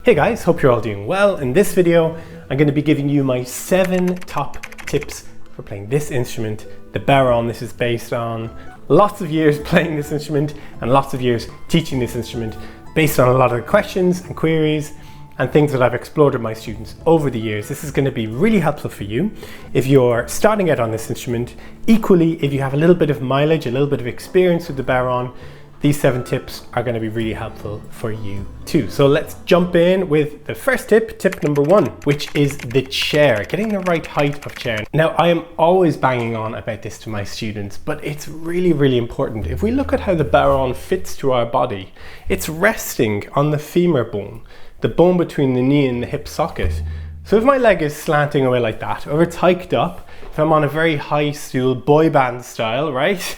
Hey guys, hope you're all doing well. In this video, I'm going to be giving you my 7 top tips for playing this instrument, the Bodhrán. This is based on lots of years playing this instrument and lots of years teaching this instrument, based on a lot of questions and queries and things that I've explored with my students over the years. This is going to be really helpful for you if you're starting out on this instrument. Equally, if you have a little bit of mileage, a little bit of experience with the Bodhrán, these 7 tips are going to be really helpful for you too. So let's jump in with the first tip, tip number 1, which is the chair, getting the right height of chair. Now, I am always banging on about this to my students, but it's really, really important. If we look at how the Bodhrán fits to our body, it's resting on the femur bone, the bone between the knee and the hip socket. So if my leg is slanting away like that, or it's hiked up, if I'm on a very high stool, boy band style, right?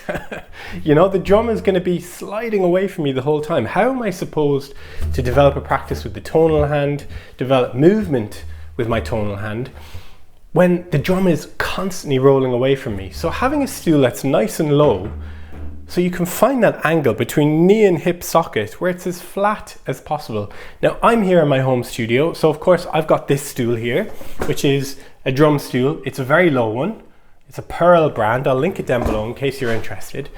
You know, the drum is going to be sliding away from me the whole time. How am I supposed to develop a practice with the tonal hand, develop movement with my tonal hand, when the drum is constantly rolling away from me? So having a stool that's nice and low, so you can find that angle between knee and hip socket where it's as flat as possible. Now, I'm here in my home studio, so of course I've got this stool here, which is a drum stool. It's a very low one. It's a Pearl brand. I'll link it down below in case you're interested.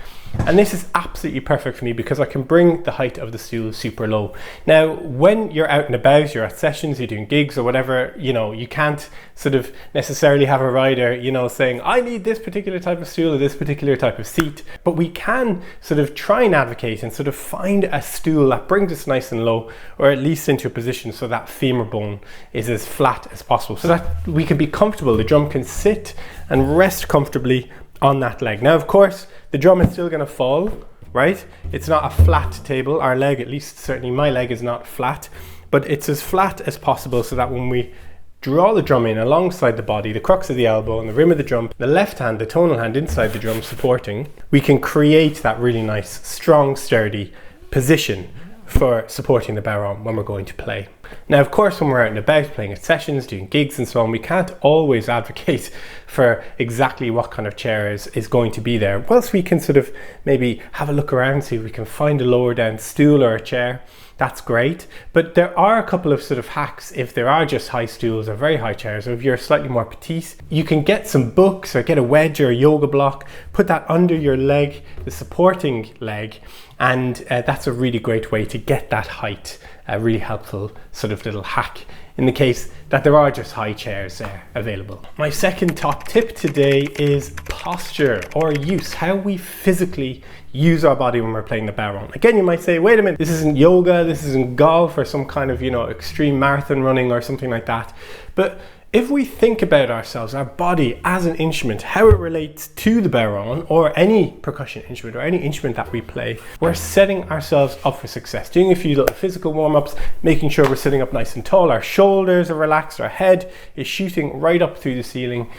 And this is absolutely perfect for me because I can bring the height of the stool super low. Now, when you're out and about, you're at sessions, you're doing gigs or whatever, you know, you can't sort of necessarily have a rider, you know, saying, I need this particular type of stool or this particular type of seat. But we can sort of try and advocate and sort of find a stool that brings us nice and low, or at least into a position so that femur bone is as flat as possible, so that we can be comfortable. The drum can sit and rest comfortably on that leg. Now, of course, the drum is still going to fall, right? It's not a flat table. Our leg, at least certainly my leg, is not flat, but it's as flat as possible so that when we draw the drum in alongside the body, the crux of the elbow and the rim of the drum, the left hand, the tonal hand inside the drum supporting, we can create that really nice, strong, sturdy position for supporting the Bodhrán when we're going to play. Now, of course, when we're out and about playing at sessions, doing gigs and so on, we can't always advocate for exactly what kind of chair is going to be there. Whilst we can sort of maybe have a look around, see if we can find a lower down stool or a chair, that's great. But there are a couple of sort of hacks if there are just high stools or very high chairs, or if you're slightly more petite, you can get some books or get a wedge or a yoga block, put that under your leg, the supporting leg, and that's a really great way to get that height. A really helpful sort of little hack in the case that there are just high chairs available. My second top tip today is posture or use, how we physically use our body when we're playing the Bodhrán. Again, you might say, wait a minute, this isn't yoga, this isn't golf or some kind of, you know, extreme marathon running or something like that. But if we think about ourselves, our body as an instrument, how it relates to the Bodhrán or any percussion instrument or any instrument that we play, we're setting ourselves up for success. Doing a few little physical warm-ups, making sure we're sitting up nice and tall, our shoulders are relaxed, our head is shooting right up through the ceiling,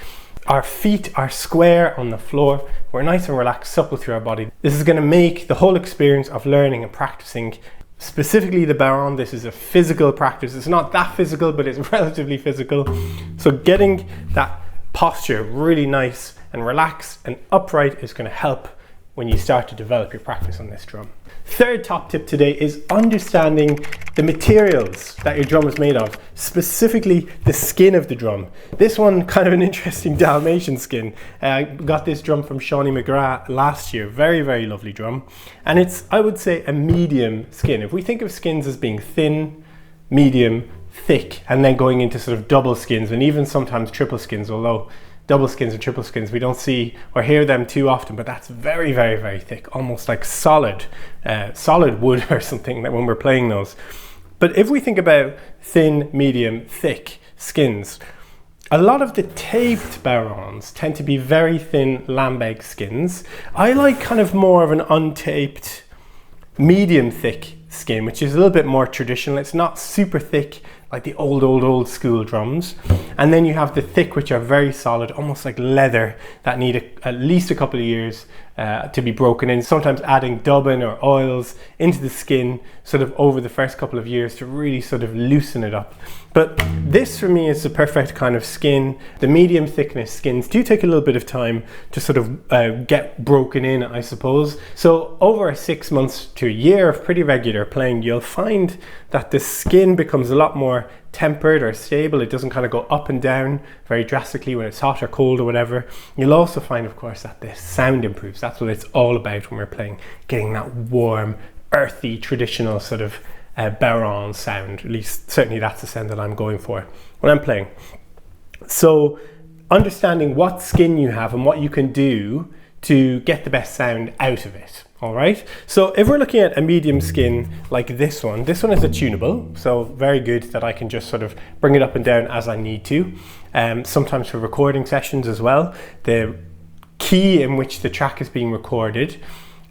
our feet are square on the floor, we're nice and relaxed, supple through our body. This is going to make the whole experience of learning and practicing, specifically the Bodhrán, this is a physical practice. It's not that physical, but it's relatively physical. So getting that posture really nice and relaxed and upright is going to help when you start to develop your practice on this drum. Third top tip today is understanding the materials that your drum is made of, specifically the skin of the drum. This one, kind of an interesting Dalmatian skin. I got this drum from Shawnee McGrath last year. Very, very lovely drum. And it's, I would say, a medium skin. If we think of skins as being thin, medium, thick, and then going into sort of double skins and even sometimes triple skins, although double skins and triple skins, we don't see or hear them too often, but that's very, very, very thick, almost like solid wood or something that when we're playing those. But if we think about thin, medium, thick skins, a lot of the taped Bodhráns tend to be very thin lambeck skins. I like kind of more of an untaped, medium thick skin, which is a little bit more traditional. It's not super thick like the old school drums. And then you have the thick, which are very solid, almost like leather, that need at least a couple of years to be broken in, sometimes adding dubbing or oils into the skin sort of over the first couple of years to really sort of loosen it up. But this for me is the perfect kind of skin. The medium thickness skins do take a little bit of time to sort of get broken in, I suppose. So over 6 months to a year of pretty regular playing, you'll find that the skin becomes a lot more tempered or stable. It doesn't kind of go up and down very drastically when it's hot or cold or whatever. You'll also find, of course, that the sound improves. That's what it's all about when we're playing, getting that warm, earthy, traditional sort of Bodhrán sound. At least certainly that's the sound that I'm going for when I'm playing. So understanding what skin you have and what you can do to get the best sound out of it. All right, so if we're looking at a medium skin like this one is a tunable, so very good that I can just sort of bring it up and down as I need to. Sometimes for recording sessions as well, the key in which the track is being recorded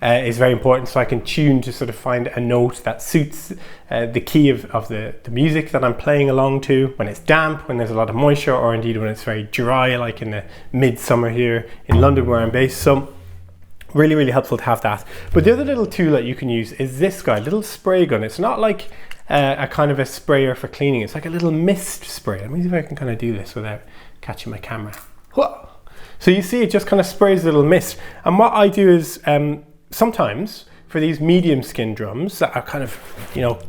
is very important, so I can tune to sort of find a note that suits the key of the music that I'm playing along to when it's damp, when there's a lot of moisture, or indeed when it's very dry, like in the midsummer here in London where I'm based. So really helpful to have that. But the other little tool that you can use is this guy, little spray gun. It's not like a kind of a sprayer for cleaning. It's like a little mist spray. Let me see if I can kind of do this without catching my camera. Whoa. So you see it just kind of sprays a little mist. And what I do is sometimes for these medium skin drums that are kind of, you know,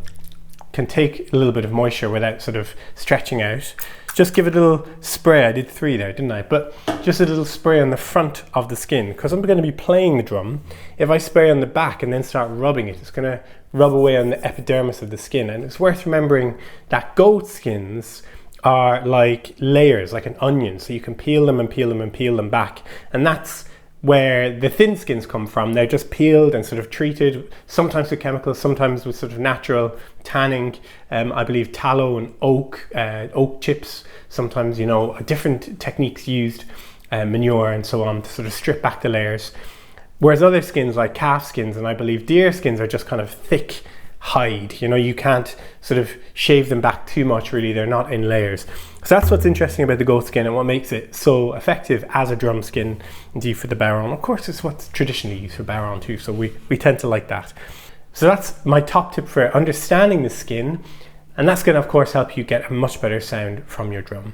can take a little bit of moisture without sort of stretching out, just give it a little spray. I did 3 there, didn't I? But just a little spray on the front of the skin, because I'm going to be playing the drum. If I spray on the back and then start rubbing it, it's going to rub away on the epidermis of the skin. And it's worth remembering that goat skins are like layers, like an onion. So you can peel them and peel them and peel them back. And that's where the thin skins come from. They're just peeled and sort of treated, sometimes with chemicals, sometimes with sort of natural tanning. I believe tallow and oak chips, sometimes, you know, different techniques used, manure and so on, to sort of strip back the layers. Whereas other skins like calf skins and I believe deer skins are just kind of thick hide. You know, you can't sort of shave them back too much, really. They're not in layers. So that's what's interesting about the goat skin and what makes it so effective as a drum skin, indeed for the Bodhrán. Of course, it's what's traditionally used for Bodhrán too, so we tend to like that. So that's my top tip for understanding the skin, and that's going to, of course, help you get a much better sound from your drum.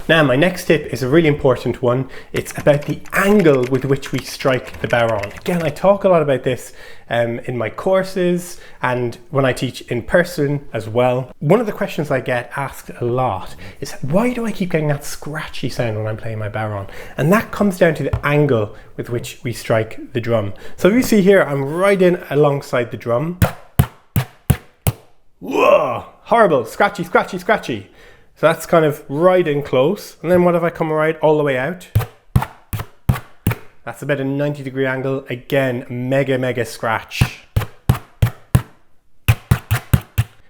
Now, my next tip is a really important one. It's about the angle with which we strike the Bodhrán. Again, I talk a lot about this in my courses and when I teach in person as well. One of the questions I get asked a lot is, why do I keep getting that scratchy sound when I'm playing my Bodhrán? And that comes down to the angle with which we strike the drum. So if you see here, I'm right in alongside the drum. Whoa, horrible, scratchy, scratchy, scratchy. So that's kind of right in close. And then what if I come right all the way out? That's about a 90-degree angle. Again, mega scratch.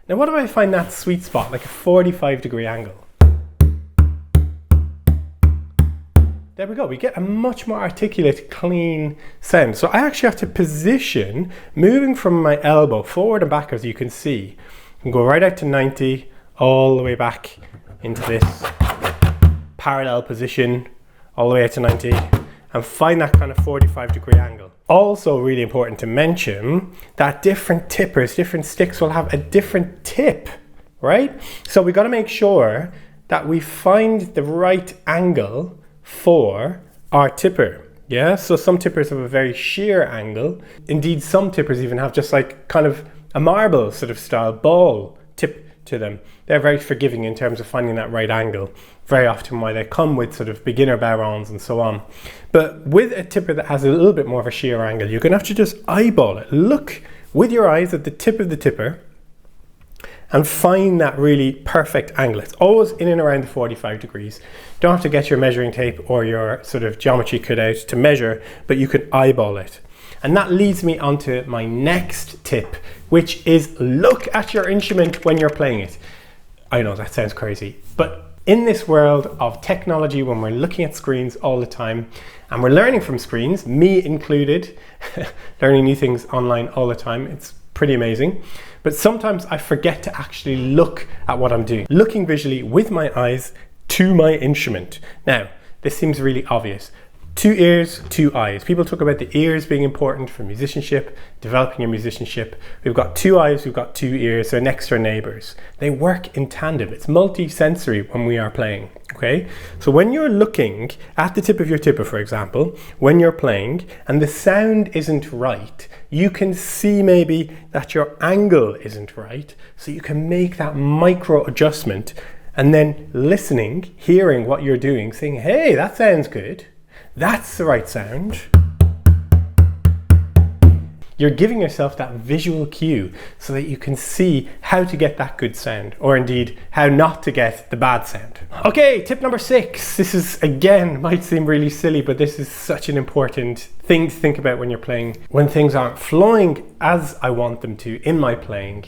Now what if I find that sweet spot, like a 45-degree angle? There we go, we get a much more articulate, clean sound. So I actually have to position, moving from my elbow forward and back, as you can see, and go right out to 90, all the way back into this parallel position, all the way out to 90, and find that kind of 45-degree angle. Also really important to mention that different tippers, different sticks will have a different tip, right? So we got to make sure that we find the right angle for our tipper. Yeah, so some tippers have a very sheer angle. Indeed, some tippers even have just like kind of a marble sort of style ball tip to them. They're very forgiving in terms of finding that right angle. Very often why they come with sort of beginner Bodhráns and so on. But with a tipper that has a little bit more of a sheer angle, you're going to have to just eyeball it. Look with your eyes at the tip of the tipper and find that really perfect angle. It's always in and around the 45 degrees. Don't have to get your measuring tape or your sort of geometry cut out to measure, but you can eyeball it. And that leads me on to my next tip, which is look at your instrument when you're playing it. I know that sounds crazy, but in this world of technology, when we're looking at screens all the time and we're learning from screens, me included, learning new things online all the time, it's pretty amazing. but sometimes I forget to actually look at what I'm doing. Looking visually with my eyes to my instrument. Now, this seems really obvious. 2 ears, 2 eyes. People talk about the ears being important for musicianship, developing your musicianship. We've got 2 eyes, we've got 2 ears, they're next door neighbors. They work in tandem. It's multi-sensory when we are playing, okay? So when you're looking at the tip of your tipper, for example, when you're playing and the sound isn't right, you can see maybe that your angle isn't right, so you can make that micro adjustment and then listening, hearing what you're doing, saying, hey, that sounds good. That's the right sound. You're giving yourself that visual cue so that you can see how to get that good sound, or indeed how not to get the bad sound. Okay, tip number 6. This is, again, might seem really silly, but this is such an important thing to think about when you're playing. When things aren't flowing as I want them to in my playing,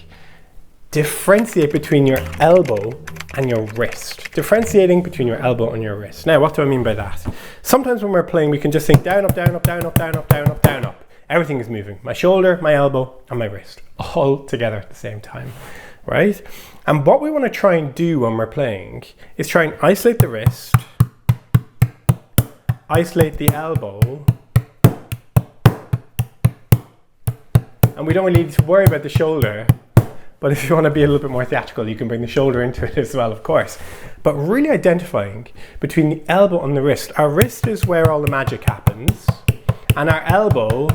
differentiate between your elbow and your wrist. Differentiating between your elbow and your wrist. Now, what do I mean by that? Sometimes when we're playing, we can just think down, up, down, up, down, up, down, up, down, up, down, up. Everything is moving. My shoulder, my elbow, and my wrist, all together at the same time, right? And what we want to try and do when we're playing is try and isolate the wrist, isolate the elbow, and we don't really need to worry about the shoulder. But if you want to be a little bit more theatrical, you can bring the shoulder into it as well, of course. But really identifying between the elbow and the wrist. Our wrist is where all the magic happens, and our elbow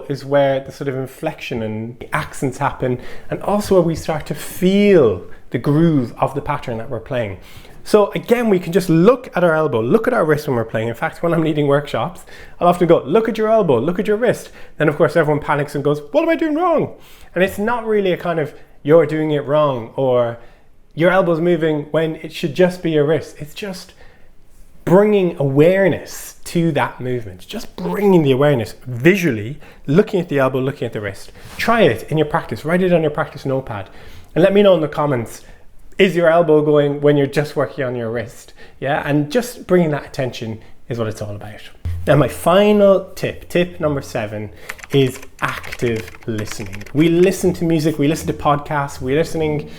is where the sort of inflection and the accents happen, and also where we start to feel the groove of the pattern that we're playing. So again, we can just look at our elbow, look at our wrist when we're playing. In fact, when I'm leading workshops, I'll often go, look at your elbow, look at your wrist. Then of course everyone panics and goes, what am I doing wrong? And it's not really a kind of, you're doing it wrong, or your elbow's moving when it should just be your wrist. It's just bringing awareness to that movement, just bringing the awareness visually, looking at the elbow, looking at the wrist. Try it in your practice, write it on your practice notepad, and let me know in the comments, is your elbow going when you're just working on your wrist? Yeah, and just bringing that attention is what it's all about. Now my final tip number 7, is active listening. We listen to music, we listen to podcasts, we're listening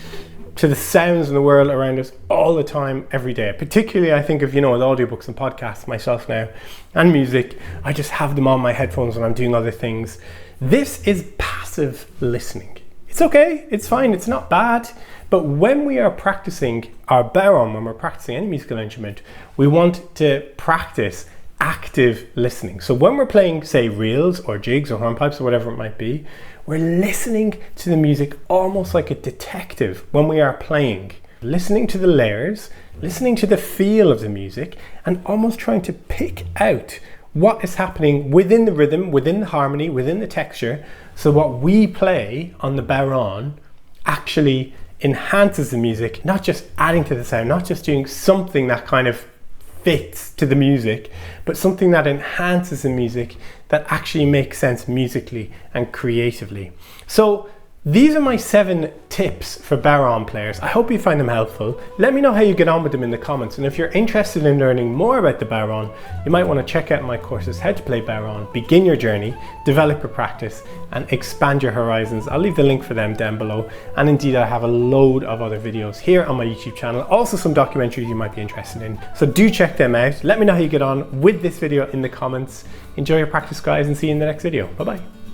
to the sounds in the world around us all the time, every day. Particularly I think of, with audiobooks and podcasts myself now, and music, I just have them on my headphones when I'm doing other things. This is passive listening. It's okay, it's fine, it's not bad. But when we are practicing our bodhrán, when we're practicing any musical instrument, we want to practice active listening. So when we're playing, say, reels or jigs or hornpipes or whatever it might be, we're listening to the music almost like a detective when we are playing. Listening to the layers, listening to the feel of the music, and almost trying to pick out what is happening within the rhythm, within the harmony, within the texture, so what we play on the bodhrán actually enhances the music, not just adding to the sound, not just doing something that kind of fits to the music, but something that enhances the music, that actually makes sense musically and creatively. So these are my 7 tips for bodhrán players. I hope you find them helpful. Let me know how you get on with them in the comments, and if you're interested in learning more about the bodhrán, you might want to check out my courses, How to Play Bodhrán, Begin Your Journey, Develop Your Practice, and Expand Your Horizons. I'll leave the link for them down below, and indeed I have a load of other videos here on my YouTube channel, also some documentaries you might be interested in. So do check them out. Let me know how you get on with this video in the comments. Enjoy your practice, guys, and see you in the next video. Bye bye.